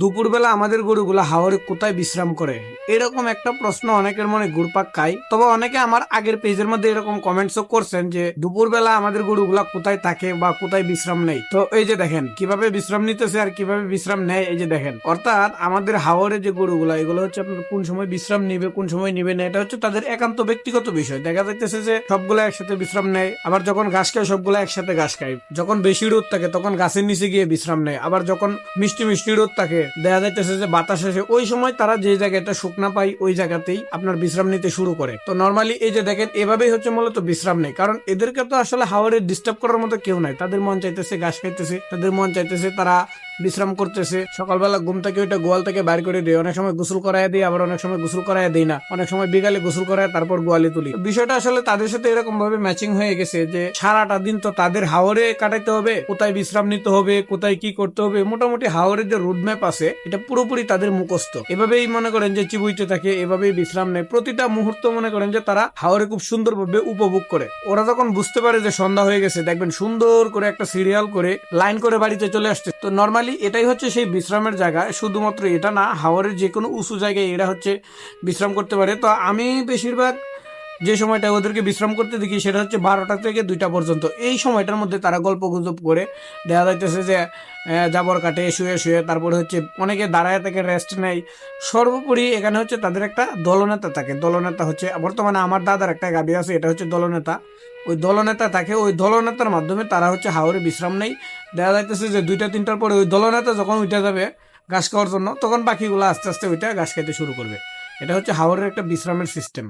দুপুরবেলা আমাদের গরুগুলা হাওরে কোথায় বিশ্রাম করে, এরকম একটা প্রশ্ন অনেকের মনে ঘুরপাক খায়। তবে অনেকে আমার আগের পেজের মধ্যে এরকম কমেন্টসও করছেন যে দুপুরবেলা আমাদের গরুগুলা কোথায় থাকে বা কোথায় বিশ্রাম নেয়। তো এই যে দেখেন কিভাবে বিশ্রাম নিতেছে আর কিভাবে বিশ্রাম নেয়। এই যে দেখেন, অর্থাৎ আমাদের হাওরে যে গরুগুলা এগুলো হচ্ছে আপনার কোন সময় বিশ্রাম নিবে কোন সময় নিবে না, এটা হচ্ছে তাদের একান্ত ব্যক্তিগত বিষয়। দেখা যাইতেছে যে সবগুলা একসাথে বিশ্রাম নেয়, আবার যখন ঘাস খায় সবগুলা একসাথে ঘাস খায়। যখন বেশি রোদ থাকে তখন গাছের নিচে গিয়ে বিশ্রাম নেয়, আবার যখন মিষ্টি মিষ্টি রোদ থাকে দেখা যাইতেছে যে বাতাস আসে, ওই সময় তারা যে জায়গাটা শুকনা পায় ওই জায়গাতেই আপনার বিশ্রাম নিতে শুরু করে। তো নর্মালি এই যে দেখেন এভাবেই হচ্ছে মূলত বিশ্রাম নেই, কারণ এদেরকে তো আসলে হাওরে ডিস্টার্ব করার মতো কেউ নাই। তাদের মন চাইতেছে ঘাস খাইতেছে, তাদের মন চাইতেছে তারা বিশ্রাম করতেছে। সকালবেলা ঘুম থেকে ওইটা গোয়াল থেকে বাইর করে দিই, অনেক সময় গোসল করায় দিই, আবার অনেক সময় গোসল করায় দিই না, অনেক সময় বিকালে গোসল করায় তারপর গোয়ালে তুলি। বিষয়টা আসলে তাদের সাথে এরকম ভাবে ম্যাচিং হয়ে গেছে যে সারাটা দিন তো তাদের হাওরে কাটাইতে হবে, কোথায় বিশ্রাম নিতে হবে, কোথায় কি করতে হবে, মোটামুটি হাওরের যে রোড ম্যাপ আছে এটা পুরোপুরি তাদের মুখস্থ। এভাবেই মনে করেন যে চিবুইতে থাকে, এভাবেই বিশ্রাম নেয়। প্রতিটা মুহূর্ত মনে করেন যে তারা হাওরে খুব সুন্দরভাবে উপভোগ করে। ওরা যখন বুঝতে পারে যে সন্ধ্যা হয়ে গেছে, দেখবেন সুন্দর করে একটা সিরিয়াল করে লাইন করে বাড়িতে চলে আসছে। তো নর্মালি এটাই হচ্ছে সেই বিশ্রামের জায়গা। শুধুমাত্র এটা না, হাওরের যে কোনো উঁচু জায়গায় এরা হচ্ছে বিশ্রাম করতে পারে। তো আমি বেশিরভাগ যে সময়টা ওদেরকে বিশ্রাম করতে দেখি সেটা হচ্ছে 12টা থেকে 2টা পর্যন্ত। এই সময়টার মধ্যে তারা গল্প গুজব করে, দেখা যাইতেছে যে জাবর কাটে শুয়ে শুয়ে, তারপরে হচ্ছে অনেকে দাঁড়ায় থেকে রেস্ট নেয়। সর্বোপরি এখানে হচ্ছে তাদের একটা দলনেতা থাকে। দলনেতা হচ্ছে বর্তমানে আমার দাদার একটা গাবি আছে, এটা হচ্ছে দলনেতা। ওই দলনেতা থাকে, ওই দলনেতার মাধ্যমে তারা হচ্ছে হাওরে বিশ্রাম নেই। দেখা যাইতেছে যে 2টা 3টার পরে ওই দলনেতা যখন উঠে যাবে ঘাস খাওয়ার জন্য, তখন পাখিগুলো আস্তে আস্তে ওইটা ঘাস খাইতে শুরু করবে। এটা হচ্ছে হাওরের একটা বিশ্রামের সিস্টেম।